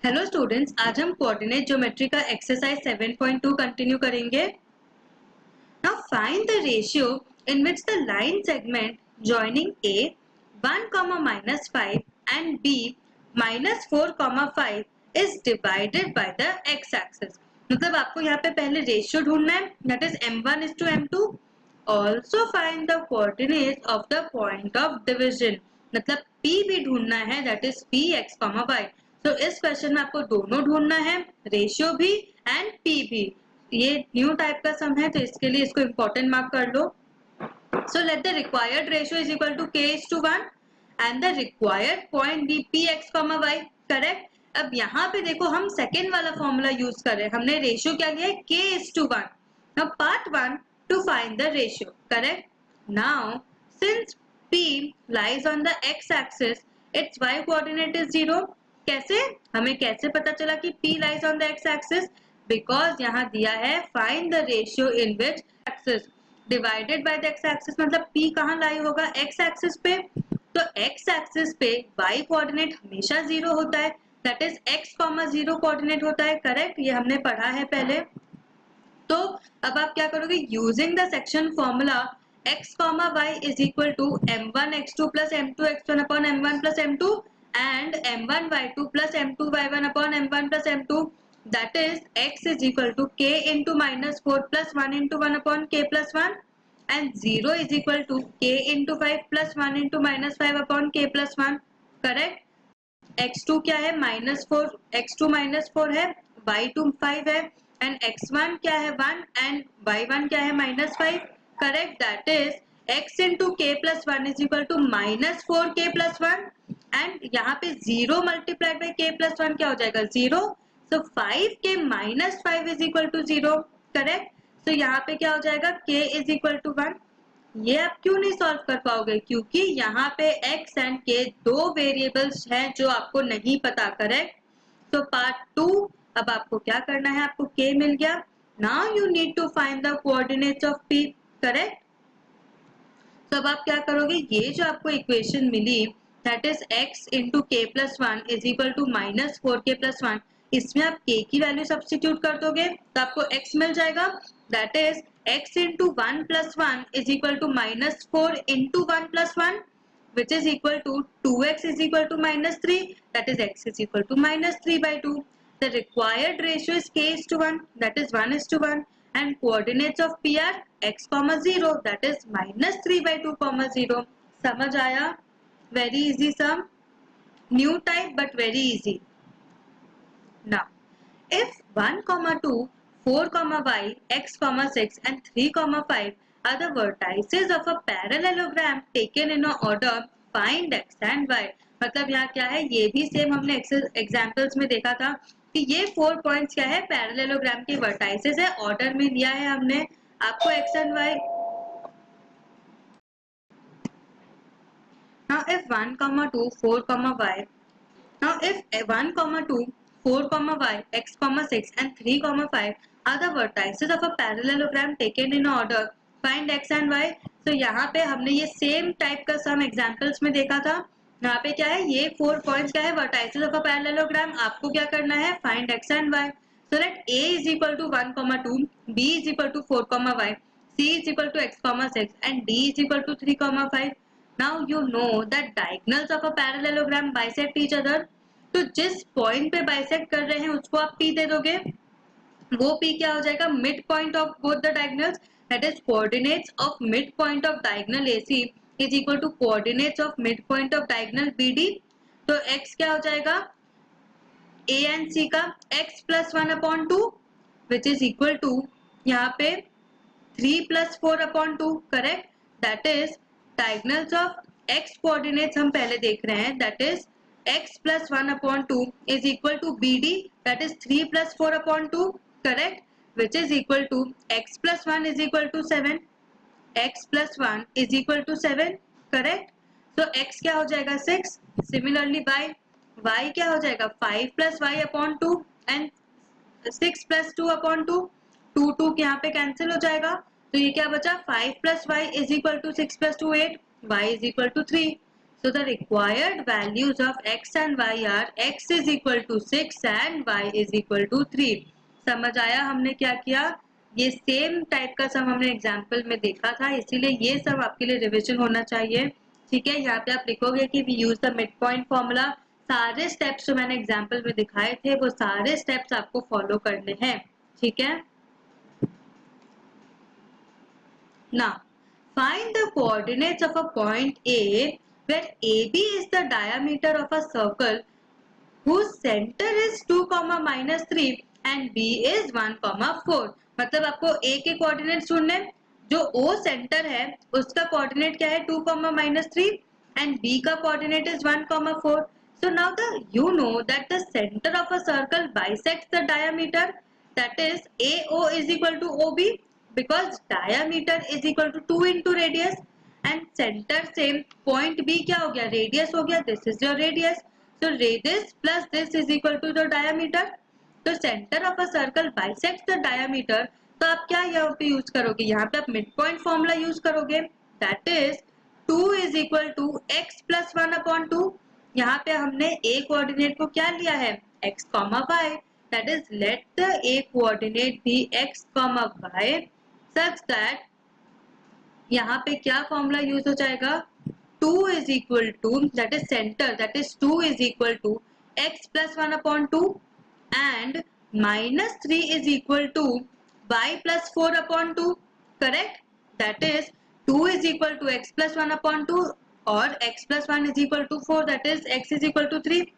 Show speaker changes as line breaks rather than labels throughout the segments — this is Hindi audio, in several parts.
हेलो स्टूडेंट्स, आज हम कोऑर्डिनेट ज्योमेट्री का एक्सरसाइज 7.2 कंटिन्यू करेंगे। Now find the ratio in which the line segment joining A 1, -5 and B -4, 5 is divided by the x axis. मतलब आपको यहाँ पे पहले रेशियो ढूंढना है, that is m1:m2। Also find the coordinate of the point of division, मतलब P भी ढूंढना है, दैट इज Px, y। तो इस क्वेश्चन में आपको दोनों ढूंढना है, रेशियो भी एंड P भी। ये न्यू टाइप का सम है तो इसके लिए इसको इंपॉर्टेंट मार्क कर लो। So let the required ratio is equal to k:1 and the required point be px, y, correct. अब यहाँ पे देखो हम सेकेंड वाला फॉर्मूला यूज कर रहे हैं, हमने रेशियो क्या लिया है k:1। Now part 1 to find the ratio, correct। Now since p lies on the x axis, its y coordinate is 0। कैसे, हमें कैसे पता चला कि p lies on the x axis? Because यहाँ दिया है find the ratio in which axis divided by the x axis, मतलब P कहाँ लाई होगा, एक्स एक्सिस पे। तो एक्स एक्सिस पे y कोऑर्डिनेट हमेशा 0 होता है, दैट इज x, 0 कोऑर्डिनेट होता है, करेक्ट। ये हमने पढ़ा है पहले। तो अब आप क्या करोगे, using the section formula x, y is equal to m1x2 plus m2x1 upon m1 plus m2 and m1y2 plus m2y1 upon m1 plus m2, that is x is equal to k into -4 plus 1 into 1 upon k plus 1 and 0 is equal to k into 5 plus 1 into -5 upon k plus 1, correct। x2 क्या है -4, x2 -4 है, y2 5 है एंड x1 क्या है 1 एंड y1 क्या है -5, correct. That is x into k plus 1 is equal to -4k plus 1 and यहाँ पे 0 मल्टीप्लाइड बाई k plus 1 क्या हो जाएगा 0। So 5k -5 is equal to 0, correct. तो यहाँ पे क्या हो जाएगा k इज इक्वल टू 1। ये आप क्यों नहीं सॉल्व कर पाओगे, क्योंकि यहाँ पे x एंड k दो वेरिएबल्स हैं जो आपको नहीं पता, करेक्ट। तो पार्ट 2, अब आपको क्या करना है, आपको k मिल गया। Now you need to find the coordinates of p, correct. तो अब आप क्या करोगे, ये जो आपको इक्वेशन मिली that is x into K plus 1 is equal to -4k plus 1, इसमें आप k की वैल्यू सब्सटीट्यूट कर दोगे तो आपको x मिल जाएगा, that is x into 1 plus 1 is equal to -4 into 1 plus 1 which is equal to 2x is equal to -3, that is x is equal to -3/2। The required ratio is k:1, that is 1:1 and coordinates of P are x, 0, that is -3/2, 0। समझ आया, very easy sum, new type but very easy। Now if 1, 2, 4, y, x, 6 and 3, 5 are the vertices of a parallelogram taken in a order, find x and y। मतलब यहाँ क्या है, ये भी सेम हमने एग्जाम्पल्स में देखा था कि ये 4 पॉइंट्स क्या है, पैरेललोग्राम के वर्टाइसेस है, ऑर्डर में लिया है हमने। आपको x and y, now if 1, 2, 4, y, now if 1, 2, 4, y, x, 6 and 3, 5 are the vertices of a parallelogram taken in order, find x and y। तो यहाँ पे हमने ये सेम टाइप का सम एग्जांपल्स में देखा था। यहाँ पे क्या है, ये 4 पॉइंट्स क्या है, vertices of a parallelogram। आपको क्या करना है, find x and y। So let a is equal to 1, 2, b is equal to 4, y, c is equal to x, 6 and d is equal to 3, 5। Now you know that diagonals of a parallelogram bisect each other। तो जिस पॉइंट पे बाइसेक्ट कर रहे हैं उसको आप P दे दोगे, वो P क्या हो जाएगा, mid point of both the diagonals, that is coordinates of mid point of diagonal AC is equal to coordinates of mid point of diagonal BD। तो x क्या हो जाएगा, A एंड C का x plus 1/2 which is equal to यहाँ पे 3 plus 4/2, correct. That is diagonals of x coordinates हम पहले देख रहे हैं, that is x plus 1/2 is equal to BD, that is 3 plus 4/2, correct, which is equal to x plus 1 is equal to 7, x plus 1 is equal to 7, correct। so x क्या हो जाएगा 6, similarly y क्या हो जाएगा 5 plus y/2 and 6 plus 2/2, 2 यहाँ पे कैंसिल हो जाएगा, तो ये क्या बचा 5 plus y is equal to 6 plus 2 8, y is equal to 3। So the required values of x and y are x is equal to 6 and y is equal to 3. समझ आया हमने क्या किया? ये सेम टाइप का सम हमने एग्जाम्पल में देखा था, इसीलिए ये सब आपके लिए रिविजन होना चाहिए. ठीक है, यहाँ पे आप लिखोगे कि we use the mid point formula. सारे स्टेप्स जो मैंने एग्जाम्पल में दिखाए थे वो सारे स्टेप्स आपको फॉलो करने हैं. ठीक है. Now, find the coordinates of a point A where AB is the diameter of a circle whose center is 2, -3 and B is 1, 4. मतलब आपको A के कोऑर्डिनेट्स ढूंढने हैं. जो O सेंटर है उसका कोऑर्डिनेट क्या है? 2, -3 and B का coordinate is 1, 4. So now you know that the center of a circle bisects the diameter, that is AO is equal to OB, because diameter is equal to 2 into radius and center से point B क्या हो गया? Radius हो गया. This is your radius. So radius plus this is equal to the diameter. तो center of a circle bisects the diameter. तो आप क्या यहाँ पे यूज करोगे? यहाँ पे आप मिड पॉइंट फॉर्मूला यूज करोगे. That is 2 is equal to x plus 1 upon 2. यहाँ पे हमने a कोऑर्डिनेट को क्या लिया है? x, y. That is let the a coordinate be x, y such that यहाँ पे क्या फॉर्मूला यूज हो जाएगा? 2 is equal to, that is center, that is 2 is equal to x plus 1 upon 2 and -3 is equal to y plus 4 upon 2. Correct? That is 2 is equal to x plus 1 upon 2 or x plus 1 is equal to 4, that is x is equal to 3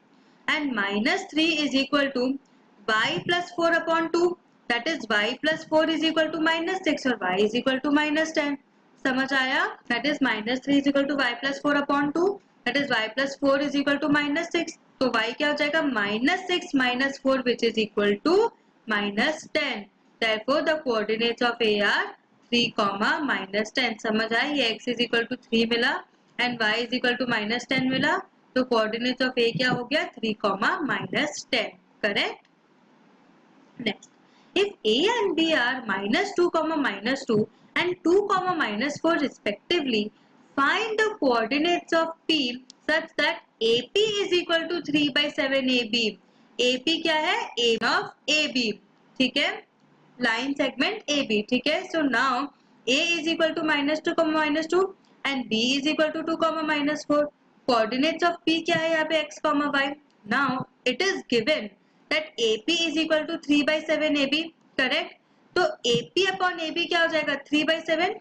and -3 is equal to y plus 4 upon 2, that is y plus 4 is equal to -6 और y is equal to -10. समझ आया? That is -3 is equal to y plus 4 upon 2, that is y plus 4 is equal to -6. तो y क्या हो जाएगा? -6 minus 4 which is equal to -10. Therefore the coordinates of A are 3, -10. समझ आया? ये x is equal to 3 मिला and y is equal to -10 मिला. तो coordinates of A क्या हो गया? 3, -10. Correct? Next, if A and B are -2, -2 and 2, -4 respectively, find the coordinates of P such that AP is equal to 3/7 AB. AP क्या है? A of AB. ठीक है? Line segment AB. ठीक है? So now A is equal to -2, -2 and B is equal to 2, -4. Coordinates of P क्या है यहाँ पे? x, y. Now it is given that AP is equal to 3/7 AB. Correct? तो AP अपॉन AB क्या हो जाएगा? 3/7.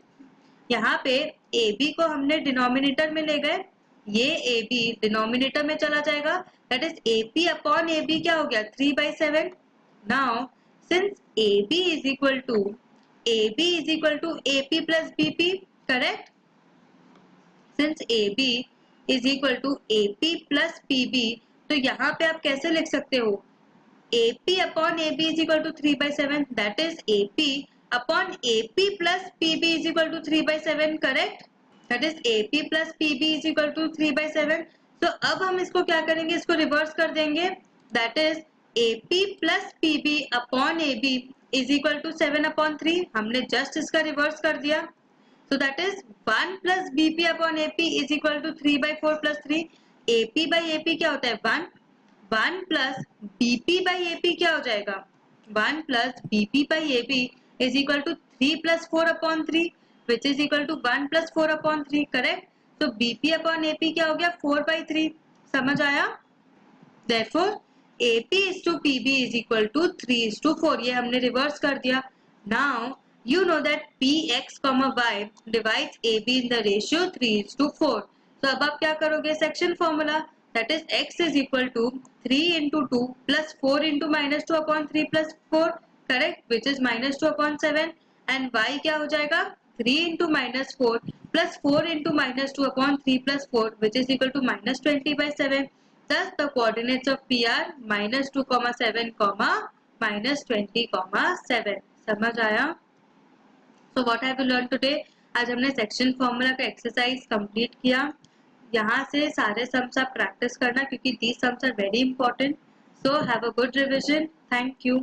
यहाँ पे AB को हमने डिनोमिनेटर में ले गए, ये AB डिनोमिनेटर में चला जाएगा. That is AP upon AB क्या हो गया? 3/7. Now since AB is equal to AP plus BP. Correct? Since AB is equal to AP plus PB, तो यहाँ पे आप कैसे लिख सकते हो? AP upon AB is equal to 3/7. That is AP upon AP plus PB is equal to 3/7. Correct? That is AP plus PB is equal to 3/7. So अब हम इसको क्या करेंगे? इसको रिवर्स कर देंगे. That is AP plus PB upon AB is equal to 7/3. हमने just इसका रिवर्स कर दिया. So that is 1 plus BP upon AP is equal to 3/4 plus 3. AP by AP क्या होता है? 1. 1 plus BP by AP क्या हो जाएगा? 1 plus BP by AP is equal to 3 plus 4 upon 3 which is equal to 1 plus 4 upon 3. Correct? So BP upon AP क्या हो गया? 4/3. समझ आया? Therefore AP is to PB is equal to 3 is to 4. ये हमने रिवर्स कर दिया. Now you know that PX, Y divides AB in the ratio 3 is to 4. तो अब आप क्या करोगे? Section formula. That is x is equal to 3 into 2 plus 4 into -2 upon 3 plus 4. Correct? Which is -2 upon 7. And y क्या हो जाएगा? 3 into -4 plus 4 into -2 upon 3 plus 4 which is equal to -20/7. Thus the coordinates of P are -2, 7, -20, 7. समझ आया? So what have you learned today? आज हमने सेक्शन फॉर्मूला का एक्सरसाइज कंप्लीट किया. यहाँ से सारे सम्स आप प्रैक्टिस करना क्योंकि these sums are very important. So have a good revision. Thank you.